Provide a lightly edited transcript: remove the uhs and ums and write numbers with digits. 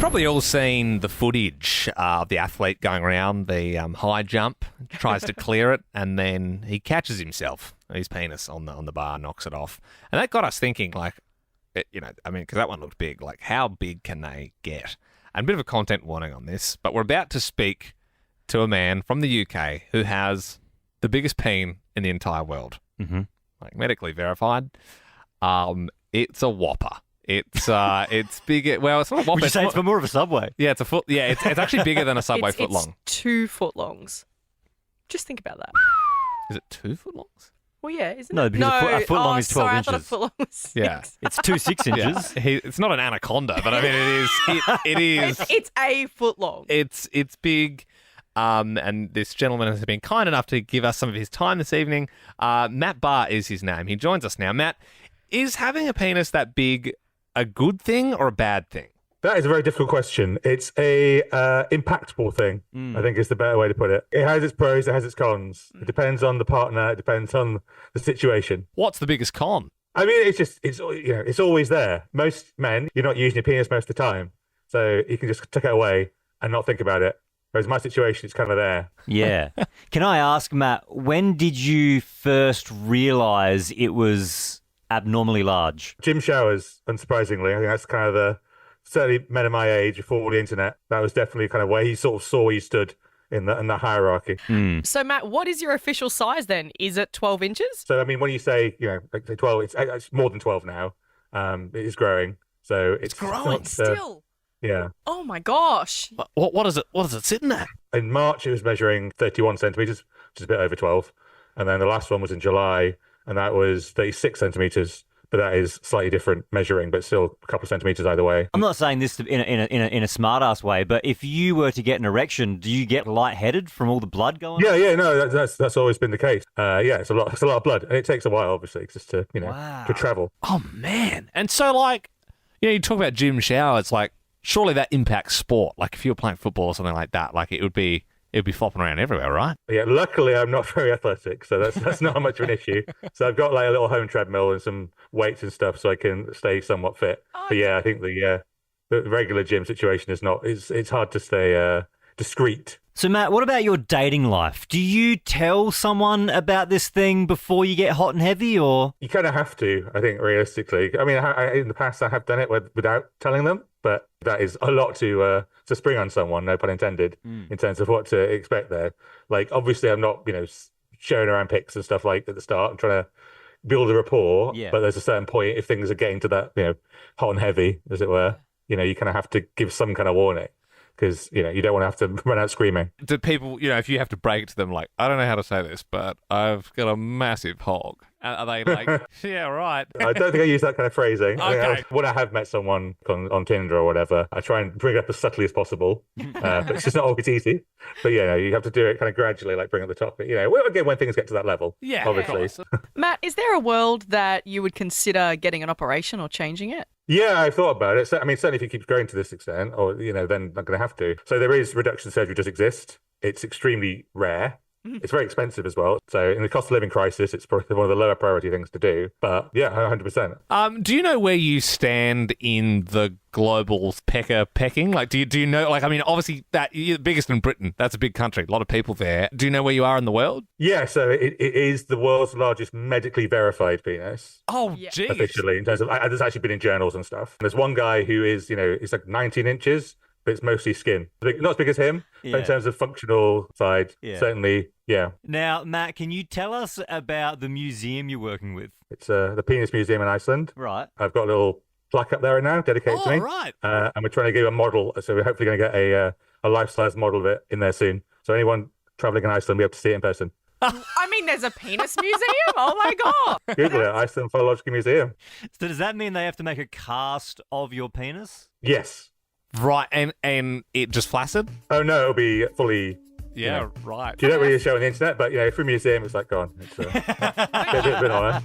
probably all seen the footage of the athlete going around the high jump, tries to clear it, and then he catches himself, his penis on the bar, knocks it off. And that got us thinking, like, because that one looked big. Like, how big can they get? And a bit of a content warning on this, but we're about to speak to a man from the UK who has the biggest peen in the entire world. Mm-hmm. Like, medically verified. It's a whopper. It's bigger. Well, it's not a whopper. Would you say it's more of a Subway? Yeah, it's a foot. Yeah, it's actually bigger than a Subway foot long. It's 2 foot longs. Just think about that. Is it 2 foot longs? Well, yeah, isn't No, it? because a foot long is 12 sorry, inches. I thought a foot long was 6. Yeah. It's 2 6 inches. Yeah. It's not an anaconda, but I mean, it is. It is. It's a foot long. It's big. And this gentleman has been kind enough to give us some of his time this evening. Matt Barr is his name. He joins us now. Matt, is having a penis that big a good thing or a bad thing? That is a very difficult question. It's a impactful thing, I think is the better way to put it. It has its pros, it has its cons. It depends on the partner, it depends on the situation. What's the biggest con? I mean, it's always there. Most men, you're not using your penis most of the time, so you can just tuck it away and not think about it. Whereas my situation, it's kind of there. Yeah. Can I ask, Matt, when did you first realise it was abnormally large? Gym showers, unsurprisingly. I think that's kind of certainly men of my age before the internet, that was definitely kind of where he sort of saw where he stood in the hierarchy. So, Matt, what is your official size then? Is it 12 inches? So, I mean, when you say, like 12, it's more than 12 now. It is growing. So it's growing still. Yeah. Oh my gosh. What is it sitting at? In March, it was measuring 31 centimetres, which is a bit over 12. And then the last one was in July, and that was 36 centimetres. But that is slightly different measuring, but still a couple of centimetres either way. I'm not saying this in a smart-ass way, but if you were to get an erection, do you get lightheaded from all the blood going on? Yeah, no, that's always been the case. It's a lot of blood, and it takes a while, obviously, just to to travel. Oh man! And so, like, you talk about gym showers, like, surely that impacts sport. Like, if you were playing football or something like that, like, it'd be flopping around everywhere, right? Yeah, luckily I'm not very athletic, so that's not much of an issue. So I've got like a little home treadmill and some weights and stuff, so I can stay somewhat fit. But yeah, I think the regular gym situation is not. It's hard to stay discreet. So, Matt, what about your dating life? Do you tell someone about this thing before you get hot and heavy, or...? You kind of have to, I think, realistically. I mean, in the past, I have done it without telling them, but that is a lot to spring on someone, no pun intended, in terms of what to expect there. Like, obviously, I'm not, sharing around pics and stuff like at the start. I'm trying to build a rapport, but there's a certain point, if things are getting to that, hot and heavy, as it were, you kind of have to give some kind of warning. Because, you don't want to have to run out screaming. Do people, if you have to break it to them, like, I don't know how to say this, but I've got a massive hog. Are they like, yeah, right? I don't think I use that kind of phrasing. Okay. When I have met someone on Tinder or whatever, I try and bring it up as subtly as possible. But it's just not always easy. But, you have to do it kind of gradually, like bring up the topic. Again, when things get to that level, obviously. Matt, is there a world that you would consider getting an operation or changing it? Yeah, I've thought about it. I mean, certainly if it keeps growing to this extent, or, then not going to have to. So there is reduction surgery does exist. It's extremely rare. It's very expensive as well. So in the cost of living crisis, it's probably one of the lower priority things to do. But yeah, 100%. Do you know where you stand in the global pecking? Like, do you know, like, I mean, obviously that you're the biggest in Britain. That's a big country. A lot of people there. Do you know where you are in the world? Yeah, so it is the world's largest medically verified penis. Oh, geez. Officially, in terms of, it's actually been in journals and stuff. And there's one guy who is, it's like 19 inches. But it's mostly skin. Not as big as him, but in terms of functional side, certainly, yeah. Now, Matt, can you tell us about the museum you're working with? It's the Penis Museum in Iceland. Right. I've got a little plaque up there now dedicated to me. Right. And we're trying to give a model, so we're hopefully going to get a life-size model of it in there soon. So anyone traveling in Iceland will be able to see it in person. I mean, there's a penis museum? Oh, my God. Google it, Iceland Philological Museum. So does that mean they have to make a cast of your penis? Yes. Right, and it just flaccid? Oh, no, it'll be fully... Yeah, right. You don't really show on the internet, but, for a museum, it's like, go on. It's a bit of an honour.